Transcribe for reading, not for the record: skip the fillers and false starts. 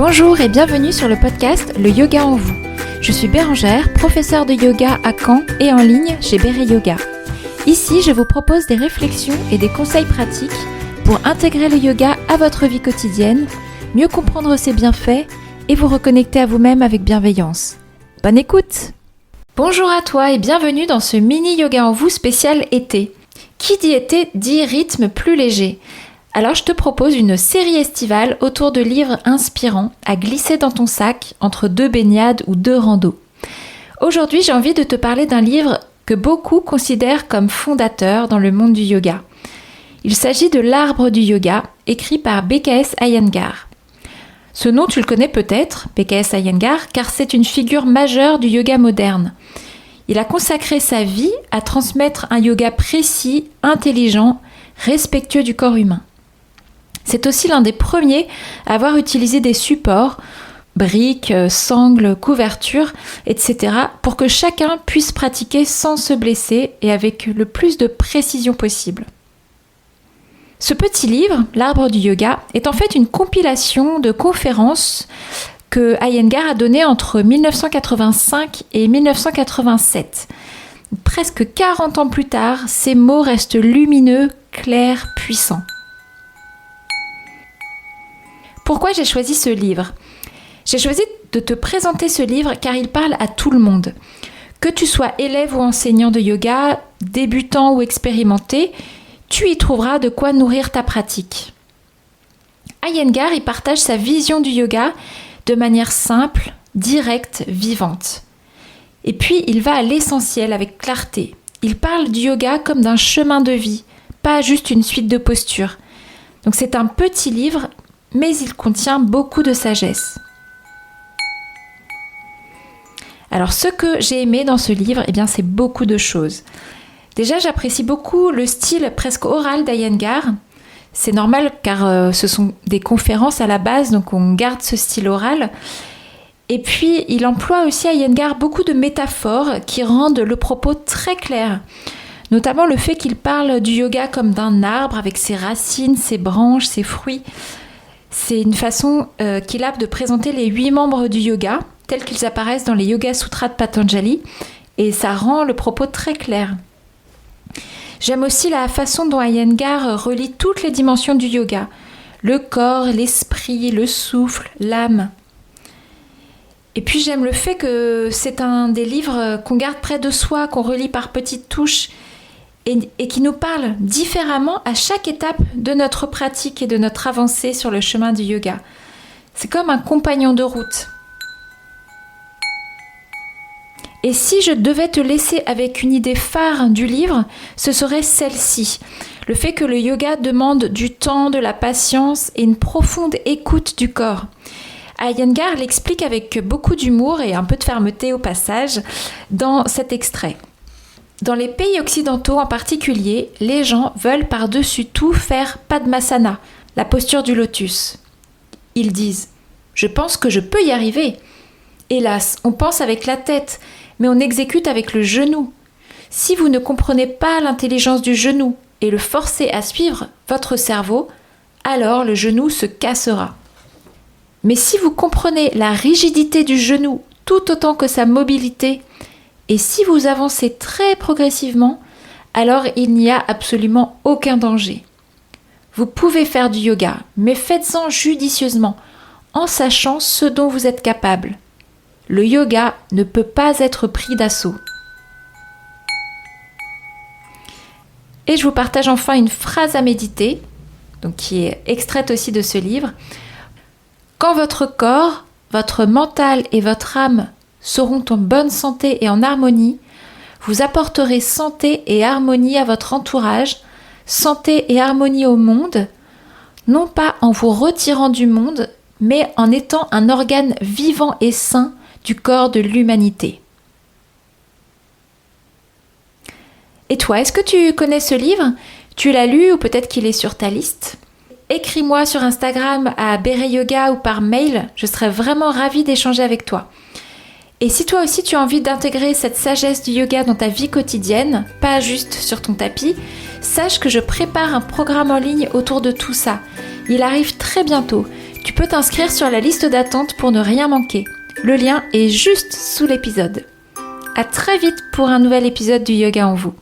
Bonjour et bienvenue sur le podcast Le Yoga en vous. Je suis Bérangère, professeure de yoga à Caen et en ligne chez Béré Yoga. Ici, je vous propose des réflexions et des conseils pratiques pour intégrer le yoga à votre vie quotidienne, mieux comprendre ses bienfaits et vous reconnecter à vous-même avec bienveillance. Bonne écoute! Bonjour à toi et bienvenue dans ce mini yoga en vous spécial été. Qui dit été dit rythme plus léger. Alors je te propose une série estivale autour de livres inspirants à glisser dans ton sac entre 2 baignades ou 2 randos. Aujourd'hui, j'ai envie de te parler d'un livre que beaucoup considèrent comme fondateur dans le monde du yoga. Il s'agit de L'Arbre du yoga, écrit par BKS Iyengar. Ce nom, tu le connais peut-être, BKS Iyengar, car c'est une figure majeure du yoga moderne. Il a consacré sa vie à transmettre un yoga précis, intelligent, respectueux du corps humain. C'est aussi l'un des premiers à avoir utilisé des supports, briques, sangles, couvertures, etc. pour que chacun puisse pratiquer sans se blesser et avec le plus de précision possible. Ce petit livre, L'Arbre du yoga, est en fait une compilation de conférences que Iyengar a données entre 1985 et 1987. Presque 40 ans plus tard, ces mots restent lumineux, clairs, puissants. Pourquoi j'ai choisi ce livre ? J'ai choisi de te présenter ce livre car il parle à tout le monde. Que tu sois élève ou enseignant de yoga, débutant ou expérimenté, tu y trouveras de quoi nourrir ta pratique. Iyengar y partage sa vision du yoga de manière simple, directe, vivante. Et puis il va à l'essentiel avec clarté. Il parle du yoga comme d'un chemin de vie, pas juste une suite de postures. Donc c'est un petit livre, mais il contient beaucoup de sagesse. Alors ce que j'ai aimé dans ce livre, c'est beaucoup de choses. Déjà, j'apprécie beaucoup le style presque oral d'Iyengar. C'est normal car ce sont des conférences à la base, donc on garde ce style oral. Et puis, il emploie aussi Iyengar beaucoup de métaphores qui rendent le propos très clair. Notamment le fait qu'il parle du yoga comme d'un arbre avec ses racines, ses branches, ses fruits. C'est une façon qu'il a de présenter les 8 membres du yoga, tels qu'ils apparaissent dans les Yoga Sutras de Patanjali, et ça rend le propos très clair. J'aime aussi la façon dont Iyengar relie toutes les dimensions du yoga, le corps, l'esprit, le souffle, l'âme. Et puis j'aime le fait que c'est un des livres qu'on garde près de soi, qu'on relit par petites touches, et qui nous parle différemment à chaque étape de notre pratique et de notre avancée sur le chemin du yoga. C'est comme un compagnon de route. Et si je devais te laisser avec une idée phare du livre, ce serait celle-ci. Le fait que le yoga demande du temps, de la patience et une profonde écoute du corps. Iyengar l'explique avec beaucoup d'humour et un peu de fermeté au passage dans cet extrait. Dans les pays occidentaux en particulier, les gens veulent par-dessus tout faire Padmasana, la posture du lotus. Ils disent « Je pense que je peux y arriver ». Hélas, on pense avec la tête, mais on exécute avec le genou. Si vous ne comprenez pas l'intelligence du genou et le forcez à suivre votre cerveau, alors le genou se cassera. Mais si vous comprenez la rigidité du genou tout autant que sa mobilité, et si vous avancez très progressivement, alors il n'y a absolument aucun danger. Vous pouvez faire du yoga, mais faites-en judicieusement, en sachant ce dont vous êtes capable. Le yoga ne peut pas être pris d'assaut. Et je vous partage enfin une phrase à méditer, donc qui est extraite aussi de ce livre. Quand votre corps, votre mental et votre âme seront en bonne santé et en harmonie, vous apporterez santé et harmonie à votre entourage, santé et harmonie au monde, non pas en vous retirant du monde, mais en étant un organe vivant et sain du corps de l'humanité. Et toi, est-ce que tu connais ce livre ? Tu l'as lu ou peut-être qu'il est sur ta liste ? Écris-moi sur Instagram à Béré Yoga ou par mail, je serais vraiment ravie d'échanger avec toi. Et si toi aussi tu as envie d'intégrer cette sagesse du yoga dans ta vie quotidienne, pas juste sur ton tapis, sache que je prépare un programme en ligne autour de tout ça. Il arrive très bientôt. Tu peux t'inscrire sur la liste d'attente pour ne rien manquer. Le lien est juste sous l'épisode. À très vite pour un nouvel épisode du Yoga en vous.